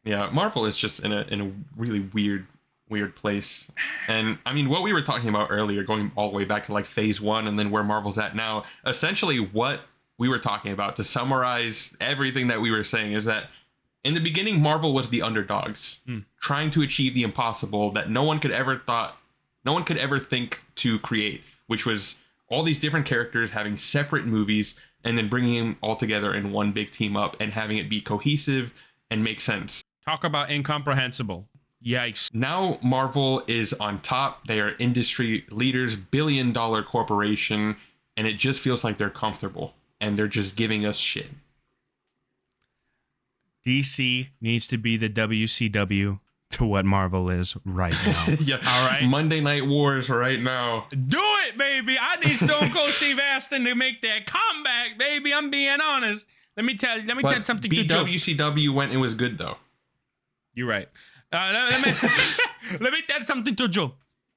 Yeah, Marvel is just in a really weird place. And I mean, what we were talking about earlier, going all the way back to like phase one and then where Marvel's at now, essentially what we were talking about, to summarize everything that we were saying, is that in the beginning, Marvel was the underdogs, trying to achieve the impossible that no one could ever think to create, which was all these different characters having separate movies and then bringing them all together in one big team up and having it be cohesive and make sense. Talk about incomprehensible. Yikes. Now Marvel is on top. They are industry leaders, billion-dollar corporation, and it just feels like they're comfortable and they're just giving us shit. DC needs to be the WCW to what Marvel is right now. Yeah. All right. Monday Night Wars right now. Do it, baby. I need Stone Cold Steve Austin to make that comeback, baby. I'm being honest. Let me tell you something to Joe. WCW when it was good though. You're right. Let me tell you something to Joe.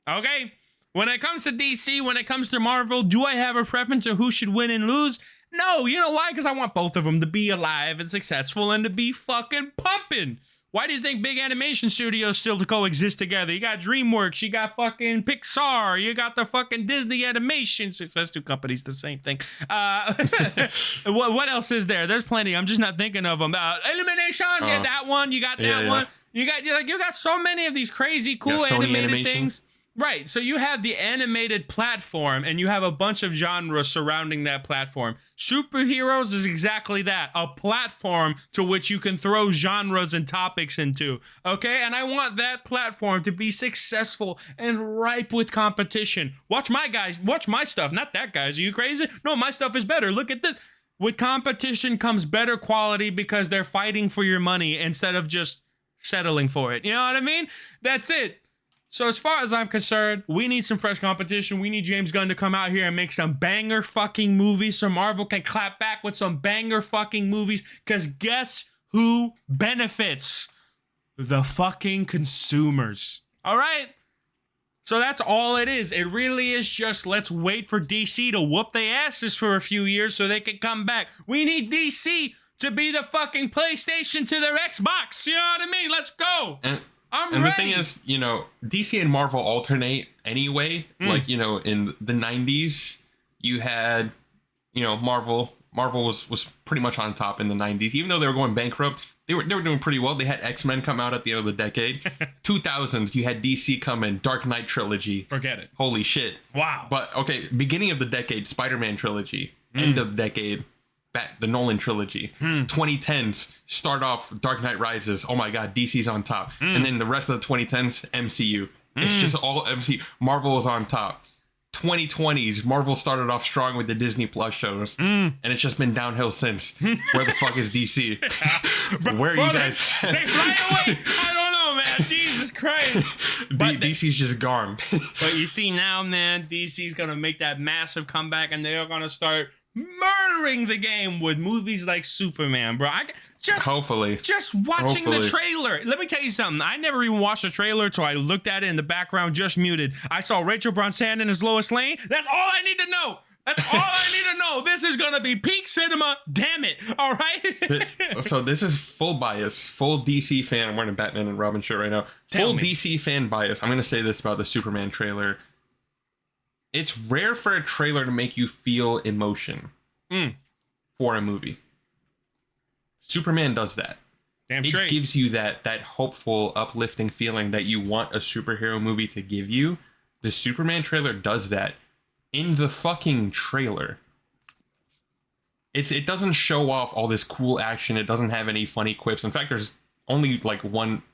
Okay? When it comes to DC, when it comes to Marvel, do I have a preference of who should win and lose? No. You know why? Because I want both of them to be alive and successful and to be fucking pumping. Why do you think big animation studios still coexist together? You got DreamWorks, you got fucking Pixar, you got the fucking Disney Animation. That's two companies, the same thing. What else is there? There's plenty. I'm just not thinking of them. Illumination, yeah, that one. You got that one. You got so many of these crazy, cool animated things. Right, so you have the animated platform, and you have a bunch of genres surrounding that platform. Superheroes is exactly that, a platform to which you can throw genres and topics into, okay? And I want that platform to be successful and ripe with competition. Watch my stuff, not that guy's. Are you crazy? No, my stuff is better. Look at this. With competition comes better quality because they're fighting for your money instead of just settling for it. You know what I mean? That's it. So as far as I'm concerned, we need some fresh competition. We need James Gunn to come out here and make some banger fucking movies so Marvel can clap back with some banger fucking movies. Because guess who benefits? The fucking consumers. All right? So that's all it is. It really is just let's wait for DC to whoop their asses for a few years so they can come back. We need DC to be the fucking PlayStation to their Xbox. You know what I mean? Let's go. And the thing is, you know, DC and Marvel alternate anyway. Like, you know, in the 90s, you had, you know, Marvel was pretty much on top in the 90s. Even though they were going bankrupt, they were doing pretty well. They had X-Men come out at the end of the decade. 2000s, you had DC come in, Dark Knight trilogy. Forget it. Holy shit. Wow. But, okay, beginning of the decade, Spider-Man trilogy. End of decade, the Nolan trilogy. 2010s start off Dark Knight Rises. Oh my god, DC's on top. And then the rest of the 2010s, MCU. It's just all MCU. Marvel is on top. 2020s, Marvel started off strong with the Disney Plus shows, and it's just been downhill since. Where the fuck is DC? Where are you guys at? They fly away. I don't know, man. Jesus Christ. DC's just gone. But you see now, man, DC's gonna make that massive comeback, and they're gonna start murdering the game with movies like Superman, bro. Hopefully. Just watching the trailer. Let me tell you something. I never even watched the trailer, so I looked at it in the background, just muted. I saw Rachel Brosnahan as Lois Lane. That's all I need to know. That's all I need to know. This is gonna be peak cinema. Damn it. All right. So this is full bias, full DC fan. I'm wearing a Batman and Robin shirt right now. Full DC fan bias. I'm gonna say this about the Superman trailer. It's rare for a trailer to make you feel emotion for a movie. Superman does that. Damn straight. It gives you that hopeful, uplifting feeling that you want a superhero movie to give you. The Superman trailer does that in the fucking trailer. It doesn't show off all this cool action. It doesn't have any funny quips. In fact, there's only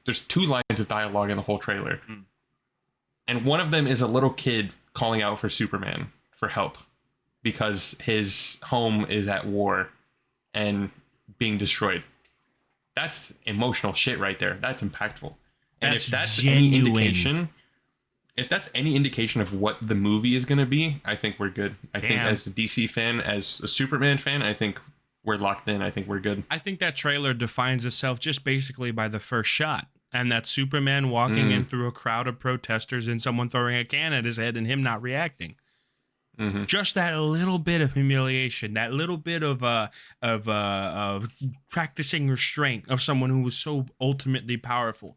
there's 2 lines of dialogue in the whole trailer. And one of them is a little kid calling out for Superman for help because his home is at war and being destroyed. That's emotional shit right there. That's impactful. And if that's any indication of what the movie is going to be, I think we're good. I think as a DC fan, as a Superman fan, I think we're locked in. I think we're good. I think that trailer defines itself just basically by the first shot. And that Superman walking in through a crowd of protesters and someone throwing a can at his head and him not reacting. Just that little bit of humiliation, that little bit of practicing restraint of someone who was so ultimately powerful.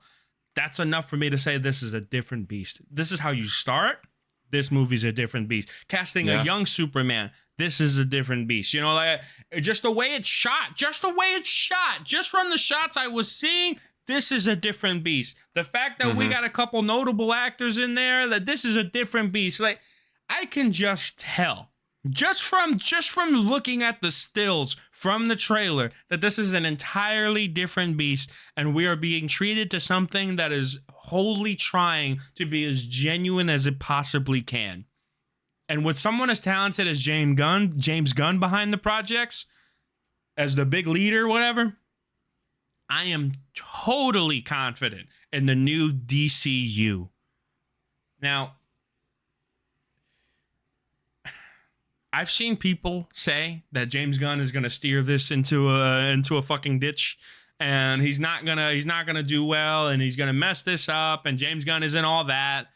That's enough for me to say this is a different beast. This is how you start. This movie's a different beast. Casting a young Superman, this is a different beast. You know, like just the way it's shot, just from the shots I was seeing, this is a different beast. The fact that we got a couple notable actors in there, that this is a different beast. Like, I can just tell, just from looking at the stills from the trailer, that this is an entirely different beast, and we are being treated to something that is wholly trying to be as genuine as it possibly can. And with someone as talented as James Gunn behind the projects, as the big leader, whatever, I am totally confident in the new DCU. Now, I've seen people say that James Gunn is gonna steer this into a fucking ditch, and he's not gonna do well, and he's gonna mess this up, and James Gunn isn't all that.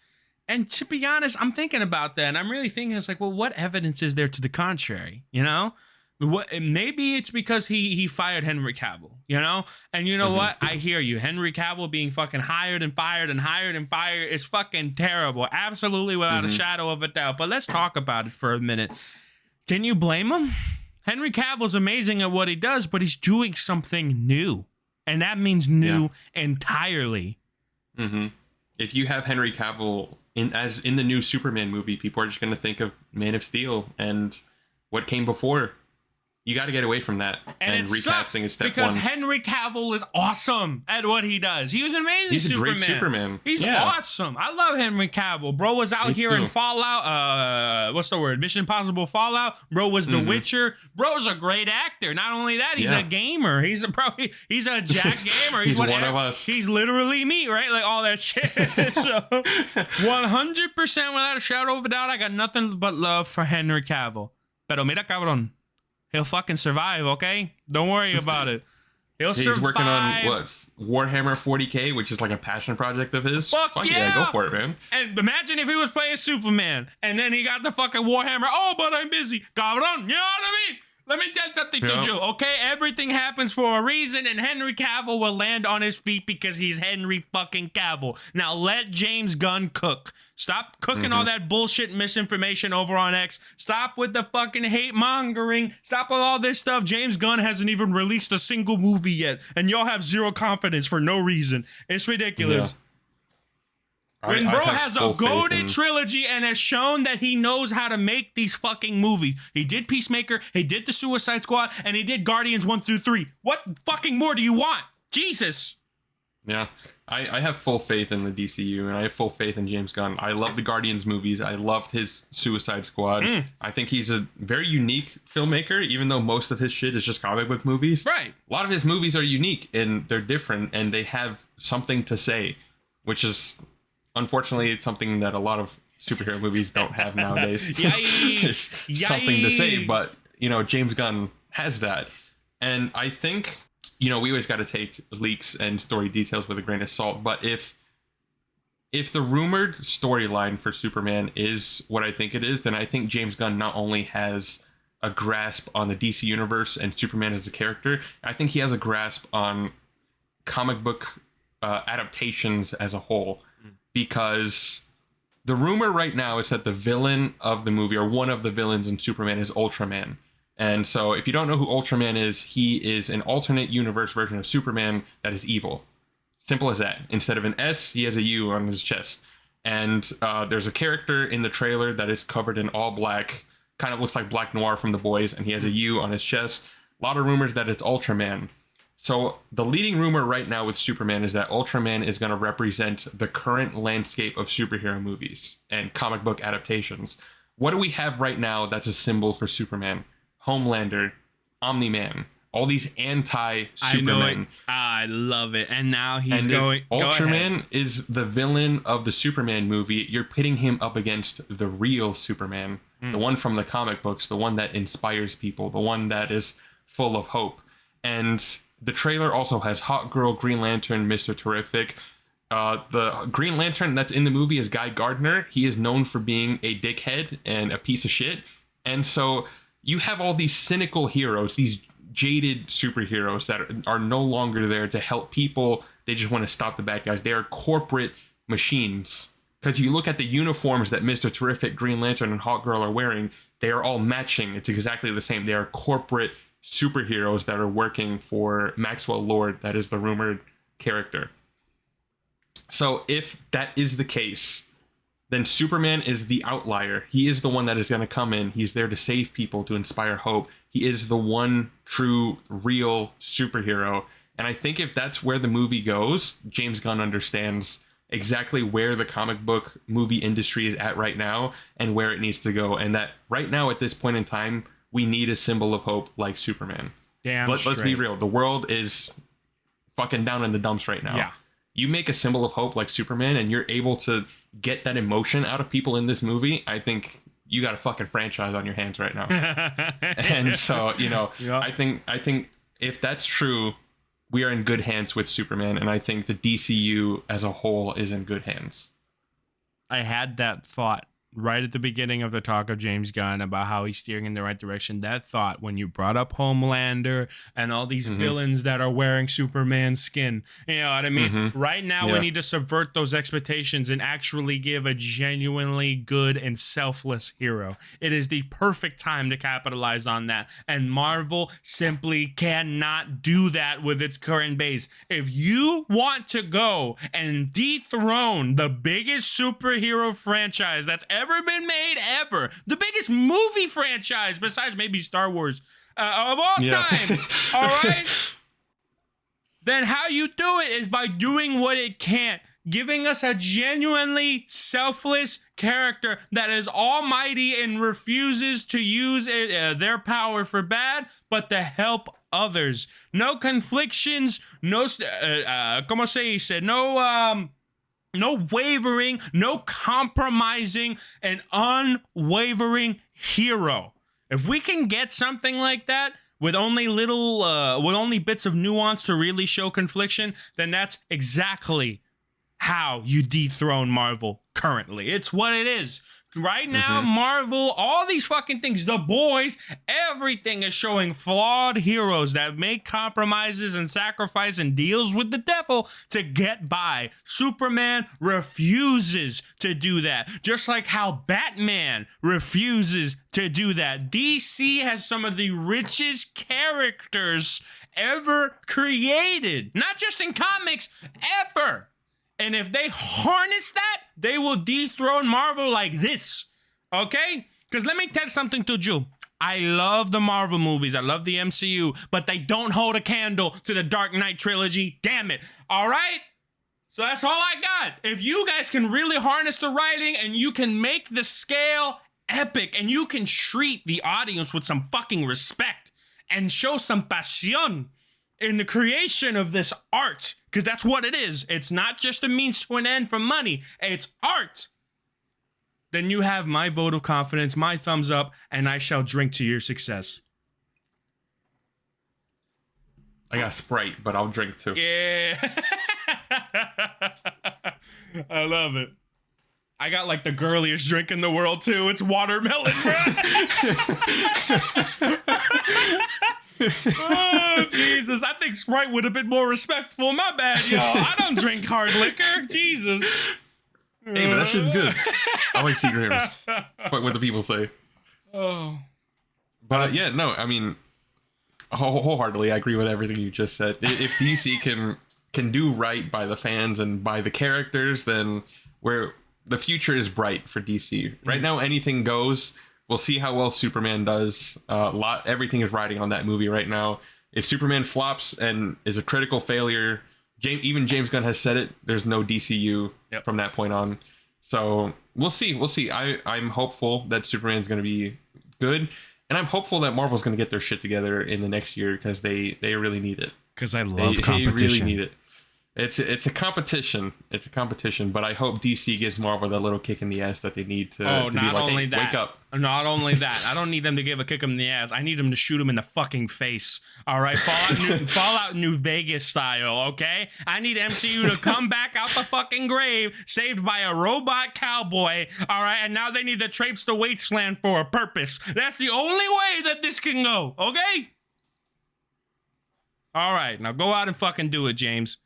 And to be honest, I'm thinking about that, and I'm really thinking, it's like, well, what evidence is there to the contrary? You know, maybe it's because he fired Henry Cavill, you know? And you know what? I hear you. Henry Cavill being fucking hired and fired and hired and fired is fucking terrible. Absolutely, without a shadow of a doubt. But let's talk about it for a minute. Can you blame him? Henry Cavill's amazing at what he does, but he's doing something new. And that means new entirely. If you have Henry Cavill in the new Superman movie, people are just going to think of Man of Steel and what came before. You got to get away from that, and recasting is step one. Because Henry Cavill is awesome at what he does. He was an amazing Superman. He's a great Superman. He's awesome. I love Henry Cavill. Bro was out here in Fallout. What's the word? Mission Impossible Fallout. Bro was The Witcher. Bro's a great actor. Not only that, he's a gamer. He's a jack gamer. He's one of us. He's literally me, right? Like all that shit. So 100% without a shadow of a doubt, I got nothing but love for Henry Cavill. Pero mira, cabrón. He'll fucking survive, okay? Don't worry about it. He'll survive. He's working on, what, Warhammer 40K, which is like a passion project of his? Fuck yeah, go for it, man. And imagine if he was playing Superman, and then he got the fucking Warhammer. Oh, but I'm busy. Cabrón, you know what I mean? Let me tell something to you, okay? Everything happens for a reason, and Henry Cavill will land on his feet because he's Henry fucking Cavill. Now let James Gunn cook. Stop cooking all that bullshit misinformation over on X. Stop with the fucking hate mongering. Stop with all this stuff. James Gunn hasn't even released a single movie yet, and y'all have zero confidence for no reason. It's ridiculous. Yeah. When bro has a goated trilogy and has shown that he knows how to make these fucking movies. He did Peacemaker, he did The Suicide Squad, and he did Guardians 1 through 3. What fucking more do you want? Jesus. Yeah, I have full faith in the DCU, and I have full faith in James Gunn. I love the Guardians movies. I loved his Suicide Squad. I think he's a very unique filmmaker, even though most of his shit is just comic book movies. Right. A lot of his movies are unique, and they're different, and they have something to say, which is... Unfortunately, it's something that a lot of superhero movies don't have nowadays. Yikes. Something to say, but, you know, James Gunn has that. And I think, you know, we always got to take leaks and story details with a grain of salt. But if the rumored storyline for Superman is what I think it is, then I think James Gunn not only has a grasp on the DC universe and Superman as a character, I think he has a grasp on comic book adaptations as a whole. Because the rumor right now is that the villain of the movie, or one of the villains in Superman, is Ultraman. And so if you don't know who Ultraman is, he is an alternate universe version of Superman that is evil. Simple as that. Instead of an S, he has a U on his chest. And there's a character in the trailer that is covered in all black, kind of looks like Black Noir from The Boys, and he has a U on his chest. A lot of rumors that it's Ultraman. So the leading rumor right now with Superman is that Ultraman is going to represent the current landscape of superhero movies and comic book adaptations. What do we have right now that's a symbol for Superman? Homelander, Omni-Man, all these anti-Supermen. I love it. And now he's going... Ultraman is the villain of the Superman movie. You're pitting him up against the real Superman, the one from the comic books, the one that inspires people, the one that is full of hope. And... the trailer also has Hot Girl, Green Lantern, Mr. Terrific, The Green Lantern that's in the movie is Guy Gardner. He is known for being a dickhead and a piece of shit. And so you have all these cynical heroes, these jaded superheroes that are no longer there to help people. They just want to stop the bad guys. They are corporate machines. Because you look at the uniforms that Mr. Terrific, Green Lantern, and Hawkgirl are wearing, they are all matching. It's exactly the same. They are corporate superheroes that are working for Maxwell Lord, that is the rumored character. So if that is the case, then Superman is the outlier. He is the one that is going to come in. He's there to save people, to inspire hope. He is the one true, real superhero. And I think if that's where the movie goes, James Gunn understands exactly where the comic book movie industry is at right now and where it needs to go. And that right now, at this point in time, we need a symbol of hope like Superman. Damn Let's be real. The world is fucking down in the dumps right now. Yeah. You make a symbol of hope like Superman and you're able to get that emotion out of people in this movie, I think you got a fucking franchise on your hands right now. And so, you know, Yeah. I think if that's true, we are in good hands with Superman, and I think the DCU as a whole is in good hands. I had that thought right at the beginning of the talk of James Gunn about how he's steering in the right direction. That thought when you brought up Homelander and all these villains that are wearing Superman's skin. You know what I mean? Right now, we need to subvert those expectations and actually give a genuinely good and selfless hero. It is the perfect time to capitalize on that. And Marvel simply cannot do that with its current base. If you want to go and dethrone the biggest superhero franchise that's ever been made ever, the biggest movie franchise besides maybe Star Wars of all time, all right, then how you do it is by doing what it can't, giving us a genuinely selfless character that is almighty and refuses to use their power for bad, but to help others. No conflictions, no como se dice, no wavering, no compromising, an unwavering hero. If we can get something like that with only bits of nuance to really show confliction, then that's exactly how you dethrone Marvel currently. It's what it is. Right now, Marvel, all these fucking things, The Boys, everything is showing flawed heroes that make compromises and sacrifice and deals with the devil to get by. Superman refuses to do that, just like how Batman refuses to do that. DC has some of the richest characters ever created, not just in comics, ever. And if they harness that, they will dethrone Marvel like this, okay? Because let me tell something to you. I love the Marvel movies. I love the MCU, but they don't hold a candle to the Dark Knight trilogy. Damn it, all right? So that's all I got. If you guys can really harness the writing and you can make the scale epic and you can treat the audience with some fucking respect and show some pasión in the creation of this art, because that's what it is. It's not just a means to an end for money. It's art. Then you have my vote of confidence, my thumbs up, and I shall drink to your success. I got Sprite, but I'll drink too. Yeah. I love it. I got like the girliest drink in the world too. It's watermelon, bro. Oh, Jesus. I think Sprite would have been more respectful. My bad, y'all. I don't drink hard liquor. Jesus. Hey, but that shit's good. I like Secret Heroes. Fuck what the people say. Oh. But yeah, no, I mean, wholeheartedly, I agree with everything you just said. If DC can do right by the fans and by the characters, then the future is bright for DC. Right now, anything goes. We'll see how well Superman does. Everything is riding on that movie right now. If Superman flops and is a critical failure, even James Gunn has said it, there's no DCU from that point on. So we'll see. I'm hopeful that Superman's going to be good. And I'm hopeful that Marvel's going to get their shit together in the next year because they really need it. Because I love competition. They really need it. It's a competition. It's a competition, but I hope DC gives Marvel that little kick in the ass that they need to, Oh, to be not like, only hey, that. wake up. Not only that. I don't need them to give a kick him in the ass. I need them to shoot him in the fucking face. All right, Fallout New Vegas style. Okay, I need MCU to come back out the fucking grave, saved by a robot cowboy. All right, and now they need to traipse the wasteland for a purpose. That's the only way that this can go. Okay. All right, now go out and fucking do it, James.